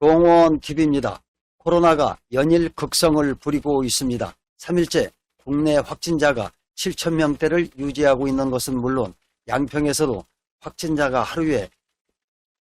동원TV입니다. 코로나가 연일 극성을 부리고 있습니다. 3일째 국내 확진자가 7,000명대를 유지하고 있는 것은 물론 양평에서도 확진자가 하루에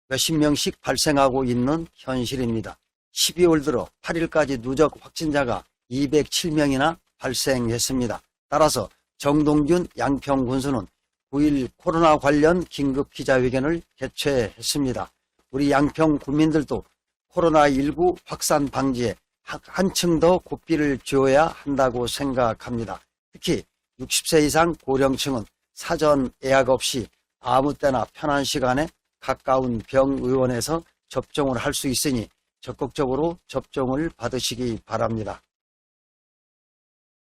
몇십 명씩 발생하고 있는 현실입니다. 12월 들어 8일까지 누적 확진자가 207명이나 발생했습니다. 따라서 정동균 양평군수는 9일 코로나 관련 긴급 기자회견을 개최했습니다. 우리 양평 군민들도 코로나19 확산 방지에 한층 더 고삐를 쥐어야 한다고 생각합니다. 특히 60세 이상 고령층은 사전 예약 없이 아무 때나 편한 시간에 가까운 병의원에서 접종을 할 수 있으니 적극적으로 접종을 받으시기 바랍니다.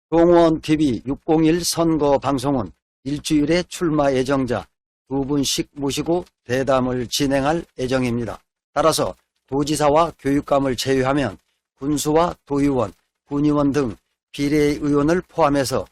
동원TV 601 선거 방송은 일주일에 출마 예정자 2분씩 모시고 대담을 진행할 예정입니다. 따라서 도지사와 교육감을 제외하면 군수와 도의원, 군의원 등 비례의원을 포함해서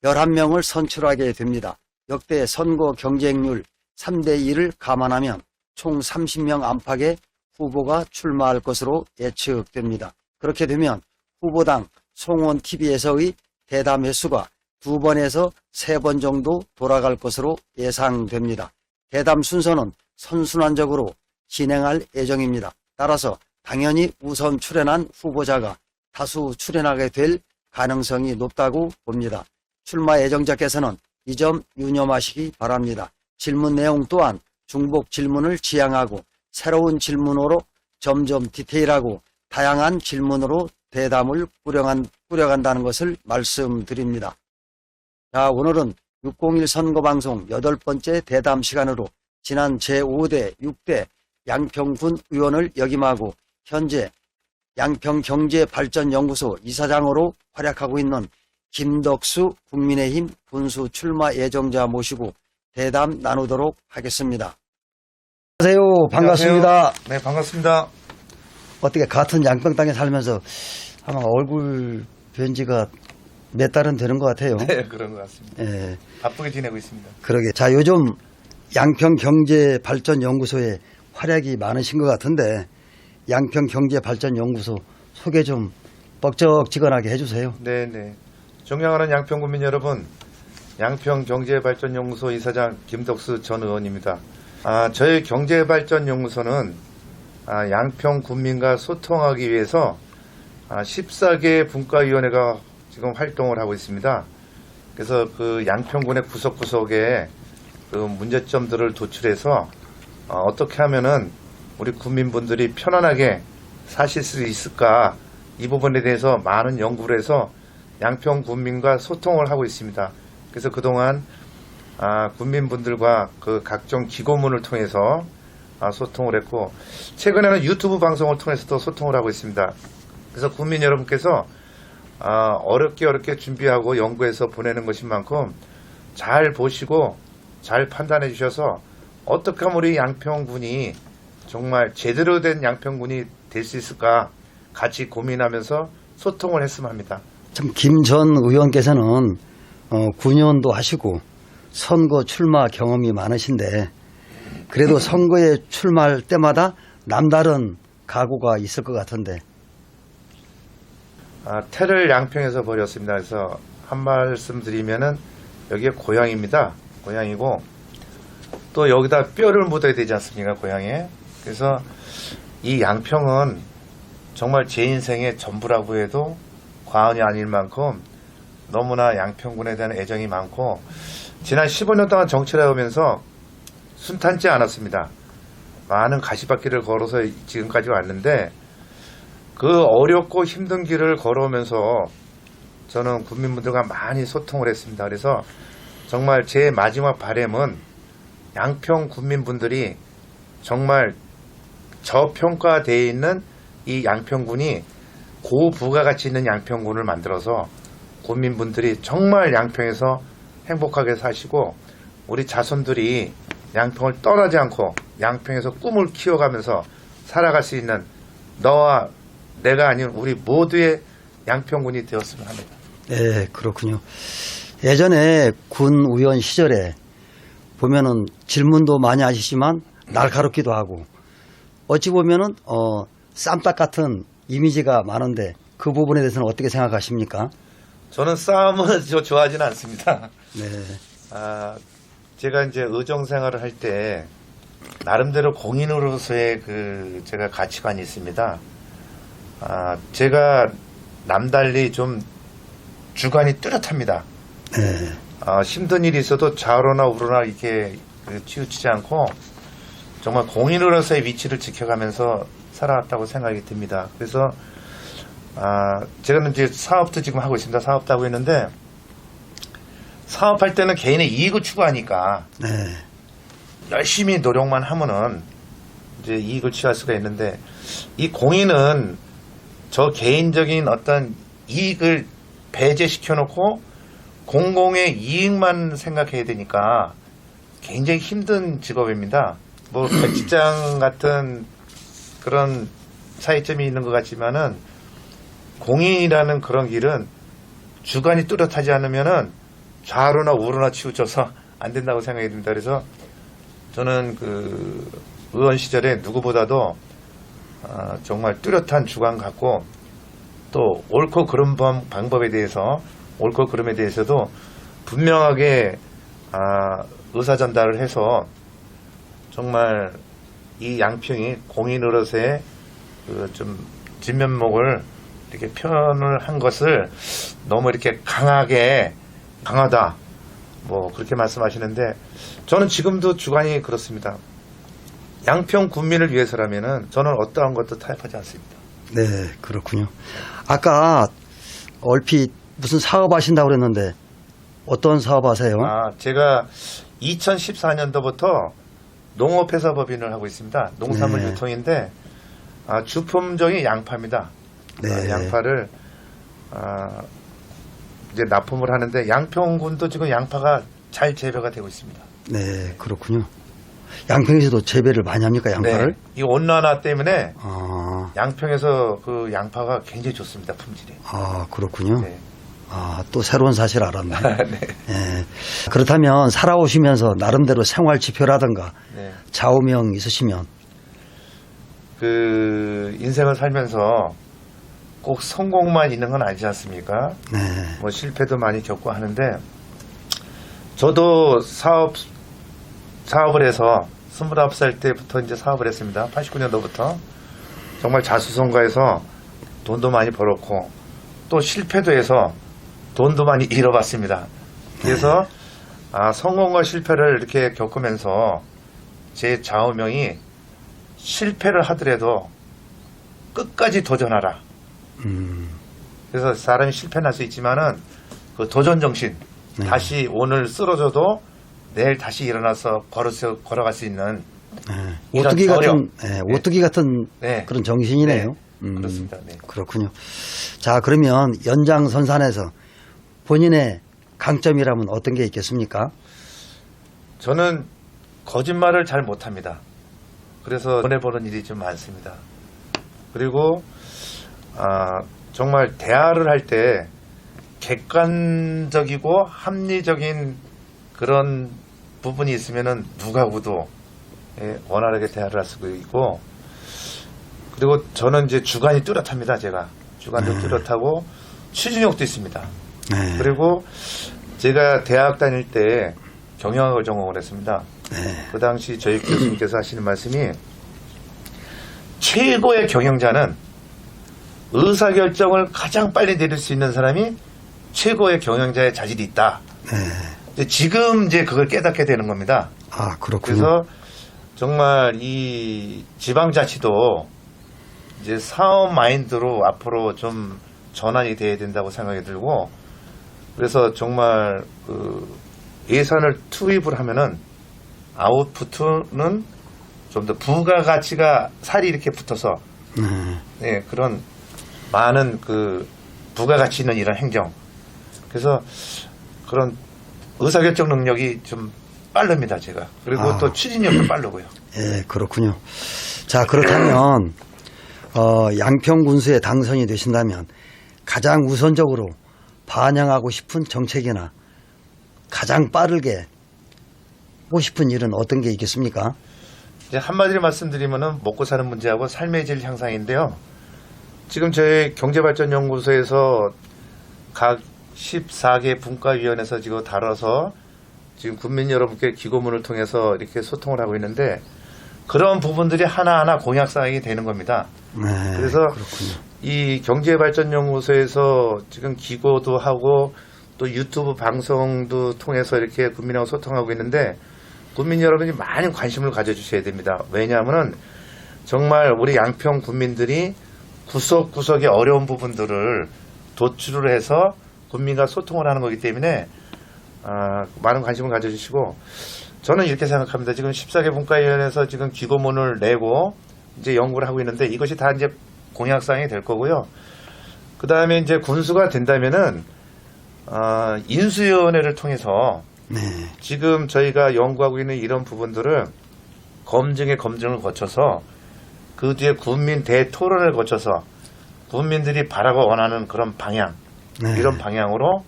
11명을 선출하게 됩니다. 역대 선거 경쟁률 3대1을 감안하면 총 30명 안팎의 후보가 출마할 것으로 예측됩니다. 그렇게 되면 후보당 송원TV에서의 대담 횟수가 2번에서 3번 정도 돌아갈 것으로 예상됩니다. 대담 순서는 선순환적으로 진행할 예정입니다. 따라서 당연히 우선 출연한 후보자가 다수 출연하게 될 가능성이 높다고 봅니다. 출마 예정자께서는 이 점 유념하시기 바랍니다. 질문 내용 또한 중복 질문을 지향하고 새로운 질문으로 점점 디테일하고 다양한 질문으로 대담을 꾸려간다는 것을 말씀드립니다. 자, 오늘은 601 선거방송 8번째 대담 시간으로 지난 제5대 6대 양평군 의원을 역임하고 현재 양평경제발전연구소 이사장으로 활약하고 있는 김덕수 국민의힘 군수 출마 예정자 모시고 대담 나누도록 하겠습니다. 안녕하세요. 반갑습니다. 안녕하세요. 네, 반갑습니다. 어떻게 같은 양평 땅에 살면서 아마 얼굴 뵌지가 몇 달은 되는 것 같아요. 네, 그런 것 같습니다. 예. 바쁘게 지내고 있습니다. 그러게. 자, 요즘 양평경제발전연구소에 활약이 많으신 것 같은데 양평경제발전연구소 소개 좀 뻑적지근하게 해주세요. 네. 존경하는 양평군민 여러분, 양평경제발전연구소 이사장 김덕수 전 의원입니다. 저희 경제발전연구소는 양평군민과 소통하기 위해서 14개 분과위원회가 지금 활동을 하고 있습니다. 그래서 그 양평군의 구석구석에 그 문제점들을 도출해서 어떻게 하면은 우리 국민분들이 편안하게 사실 수 있을까, 이 부분에 대해서 많은 연구를 해서 양평 군민과 소통을 하고 있습니다. 그래서 그동안 국민분들과 그 각종 기고문을 통해서 소통을 했고, 최근에는 유튜브 방송을 통해서도 소통을 하고 있습니다. 그래서 국민 여러분께서 어렵게 준비하고 연구해서 보내는 것인 만큼 잘 보시고 잘 판단해 주셔서 어떻게 하면 우리 양평군이 정말 제대로 된 양평군이 될 수 있을까 같이 고민하면서 소통을 했으면 합니다. 참 김 전 의원께서는 군의원도 하시고 선거 출마 경험이 많으신데 그래도 선거에 출마할 때마다 남다른 각오가 있을 것 같은데. 태를 양평에서 벌였습니다. 그래서 한 말씀 드리면은 여기에 고향입니다. 고향이고 또 여기다 뼈를 묻어야 되지 않습니까? 고향에. 그래서 이 양평은 정말 제 인생의 전부라고 해도 과언이 아닐 만큼 너무나 양평군에 대한 애정이 많고, 지난 15년 동안 정치를 해오면서 순탄치 않았습니다. 많은 가시밭길을 걸어서 지금까지 왔는데 그 어렵고 힘든 길을 걸어오면서 저는 국민분들과 많이 소통을 했습니다. 그래서 정말 제 마지막 바람은 양평 국민분들이 정말 저평가되어 있는 이 양평군이 고부가가치 있는 양평군을 만들어서 국민분들이 정말 양평에서 행복하게 사시고 우리 자손들이 양평을 떠나지 않고 양평에서 꿈을 키워가면서 살아갈 수 있는 너와 내가 아닌 우리 모두의 양평군이 되었으면 합니다. 네, 그렇군요. 예전에 군 의원 시절에 보면은 질문도 많이 하시지만 날카롭기도 하고 어찌 보면은 쌈딱 같은 이미지가 많은데 그 부분에 대해서는 어떻게 생각하십니까? 저는 싸움을 좋아하지는 않습니다. 네. 제가 이제 의정 생활을 할 때 나름대로 공인으로서의 제가 가치관이 있습니다. 제가 남달리 좀 주관이 뚜렷합니다. 네. 힘든 일이 있어도 좌로나 우로나 이렇게 치우치지 않고 정말 공인으로서의 위치를 지켜가면서 살아왔다고 생각이 듭니다. 그래서 제가 이제 사업도 지금 하고 있습니다. 사업도 하고 있는데 사업할 때는 개인의 이익을 추구하니까 네. 열심히 노력만 하면은 이제 이익을 취할 수가 있는데 이 공인은 저 개인적인 어떤 이익을 배제시켜 놓고 공공의 이익만 생각해야 되니까 굉장히 힘든 직업입니다. 뭐 직장 같은 그런 차이점이 있는 것 같지만은 공인이라는 그런 길은 주관이 뚜렷하지 않으면은 좌로나 우로나 치우쳐서 안 된다고 생각이 듭니다. 그래서 저는 의원 시절에 누구보다도 정말 뚜렷한 주관 갖고 또 옳고 그른 방법에 대해서 옳고 그름에 대해서도 분명하게 의사 전달을 해서 정말 이 양평이 공인으로서의 좀 진면목을 이렇게 표현을 한 것을 너무 이렇게 강하다 뭐 그렇게 말씀하시는데 저는 지금도 주관이 그렇습니다. 양평 군민을 위해서라면은 저는 어떠한 것도 타협하지 않습니다. 네, 그렇군요. 아까 얼핏 무슨 사업 하신다고 그랬는데 어떤 사업 하세요? 제가 2014년도부터 농업회사법인을 하고 있습니다. 농산물 네. 유통인데 주품종이 양파입니다. 네. 양파를 이제 납품을 하는데 양평군도 지금 양파가 잘 재배가 되고 있습니다. 네, 그렇군요. 양평에서도 재배를 많이 합니까, 양파를? 네. 이 온난화 때문에 양평에서 양파가 굉장히 좋습니다. 품질이. 그렇군요. 네. 또 새로운 사실 알았네. 네. 네. 그렇다면 살아오시면서 나름대로 생활 지표라든가 네. 좌우명 있으시면 인생을 살면서 꼭 성공만 있는 건 아니지 않습니까? 네. 뭐 실패도 많이 겪고 하는데 저도 사업을 해서 29살 때부터 이제 사업을 했습니다. 89년도부터 정말 자수성가해서 돈도 많이 벌었고 또 실패도 해서 돈도 많이 잃어봤습니다. 그래서 성공과 실패를 이렇게 겪으면서 제 좌우명이 실패를 하더라도 끝까지 도전하라. 그래서 사람이 실패할 수 있지만은 그 도전 정신, 네. 다시 오늘 쓰러져도 내일 다시 일어나서 걸어갈 수 있는 이런 오뚜기 같은, 네. 오뚜기 같은 네. 그런 정신이네요. 그렇습니다. 네. 그렇군요. 자, 그러면 연장선상에서 본인의 강점이라면 어떤 게 있겠습니까? 저는 거짓말을 잘 못합니다. 그래서 손해보는 일이 좀 많습니다. 그리고 정말 대화를 할 때 객관적이고 합리적인 그런 부분이 있으면은 누구하고도 원활하게 대화를 할 수가 있고, 그리고 저는 이제 주관이 뚜렷합니다. 제가 주관도 뚜렷하고 추진력도 있습니다. 네. 그리고 제가 대학 다닐 때 경영학을 전공을 했습니다. 네. 그 당시 저희 교수님께서 하시는 말씀이 최고의 경영자는 의사결정을 가장 빨리 내릴 수 있는 사람이 최고의 경영자의 자질이 있다. 네. 지금 이제 그걸 깨닫게 되는 겁니다. 그렇군요. 그래서 정말 이 지방자치도 이제 사업 마인드로 앞으로 좀 전환이 돼야 된다고 생각이 들고, 그래서 정말 예산을 투입을 하면은 아웃풋은 좀 더 부가가치가 살이 이렇게 붙어서 그런 많은 부가가치 있는 이런 행정, 그래서 그런 의사결정 능력이 좀 빠릅니다, 제가. 그리고 또 추진력도 빠르고요. 예, 그렇군요. 자, 그렇다면 양평군수에 당선이 되신다면 가장 우선적으로 반영하고 싶은 정책이나 가장 빠르게 하고 싶은 일은 어떤 게 있겠습니까? 이제 한마디로 말씀드리면은 먹고 사는 문제하고 삶의 질 향상인데요. 지금 저희 경제발전연구소에서 각 14개 분과위원회에서 지금 다뤄서 지금 국민 여러분께 기고문을 통해서 이렇게 소통을 하고 있는데 그런 부분들이 하나하나 공약사항이 되는 겁니다. 네, 그래서 그렇군요. 이 경제발전연구소에서 지금 기고도 하고 또 유튜브 방송도 통해서 이렇게 국민하고 소통하고 있는데 국민 여러분이 많은 관심을 가져주셔야 됩니다. 왜냐하면 정말 우리 양평 국민들이 구석구석의 어려운 부분들을 도출을 해서 국민과 소통을 하는 거기 때문에 많은 관심을 가져주시고 저는 이렇게 생각합니다. 지금 14개 분과위원회에서 지금 기고문을 내고 이제 연구를 하고 있는데 이것이 다 이제 공약사항이 될 거고요. 그 다음에 이제 군수가 된다면은 인수위원회를 통해서 네. 지금 저희가 연구하고 있는 이런 부분들을 검증을 거쳐서 그 뒤에 국민 대토론을 거쳐서 국민들이 바라고 원하는 그런 방향 네. 이런 방향으로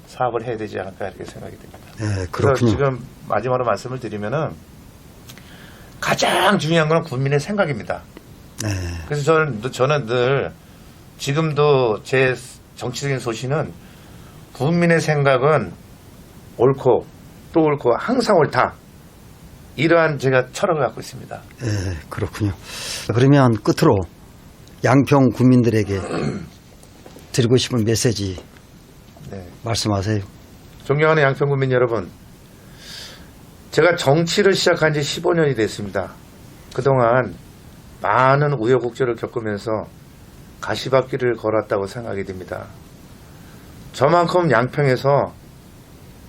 사업을 해야 되지 않을까 이렇게 생각이 듭니다. 네, 그래서 그렇군요. 지금 마지막으로 말씀을 드리면은 가장 중요한 건 국민의 생각입니다. 네. 그래서 저는 늘 지금도 제 정치적인 소신은 국민의 생각은 옳고 또 옳고 항상 옳다. 이러한 제가 철학을 갖고 있습니다. 네, 그렇군요. 그러면 끝으로 양평 국민들에게 드리고 싶은 메시지 네. 말씀하세요. 존경하는 양평 국민 여러분, 제가 정치를 시작한 지 15년이 됐습니다. 그동안 많은 우여곡절을 겪으면서 가시밭길을 걸었다고 생각이 됩니다. 저만큼 양평에서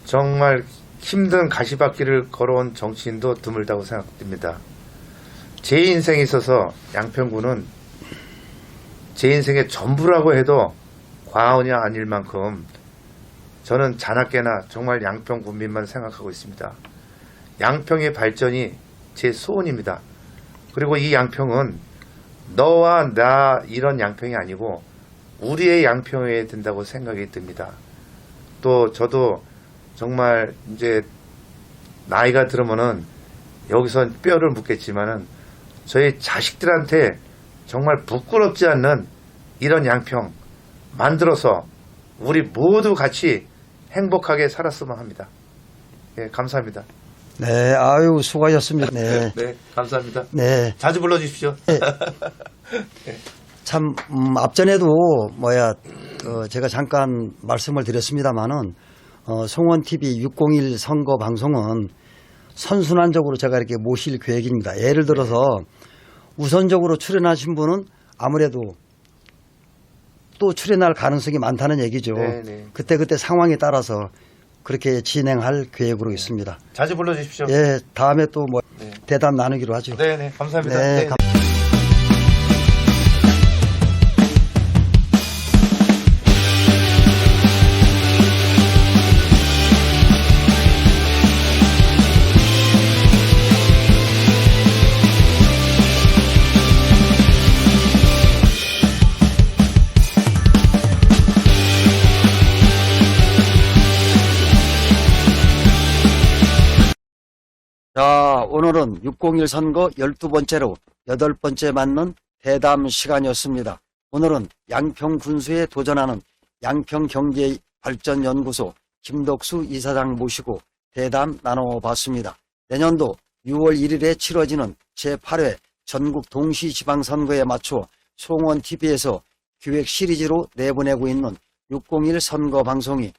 정말 힘든 가시밭길을 걸어온 정치인도 드물다고 생각됩니다. 제 인생에 있어서 양평구는 제 인생의 전부라고 해도 과언이 아닐 만큼 저는 자나깨나 정말 양평 국민만 생각하고 있습니다. 양평의 발전이 제 소원입니다. 그리고 이 양평은 너와 나 이런 양평이 아니고 우리의 양평이어야 된다고 생각이 듭니다. 또 저도 정말 이제 나이가 들으면은 여기선 뼈를 묻겠지만은 저희 자식들한테 정말 부끄럽지 않는 이런 양평 만들어서 우리 모두 같이 행복하게 살았으면 합니다. 예, 감사합니다. 네, 아유, 수고하셨습니다. 네. 네, 감사합니다. 네. 자주 불러주십시오. 참, 앞전에도, 제가 잠깐 말씀을 드렸습니다만은, 송원TV 601 선거 방송은 선순환적으로 제가 이렇게 모실 계획입니다. 예를 들어서 우선적으로 출연하신 분은 아무래도 또 출연할 가능성이 많다는 얘기죠. 네네. 그때 상황에 따라서 그렇게 진행할 계획으로 있습니다. 자주 불러주십시오. 예, 다음에 또 네. 대담 나누기로 하죠. 네, 감사합니다. 네, 네. 자, 오늘은 601 선거 12번째로 8번째 맞는 대담 시간이었습니다. 오늘은 양평 군수에 도전하는 양평경제발전연구소 김덕수 이사장 모시고 대담 나눠봤습니다. 내년도 6월 1일에 치러지는 제8회 전국 동시지방선거에 맞춰 송원TV에서 기획 시리즈로 내보내고 있는 601 선거 방송이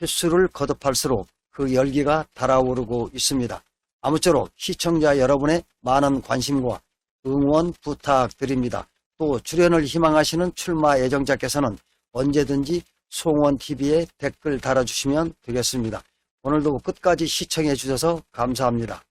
횟수를 거듭할수록 그 열기가 달아오르고 있습니다. 아무쪼록 시청자 여러분의 많은 관심과 응원 부탁드립니다. 또 출연을 희망하시는 출마 예정자께서는 언제든지 송원TV에 댓글 달아주시면 되겠습니다. 오늘도 끝까지 시청해 주셔서 감사합니다.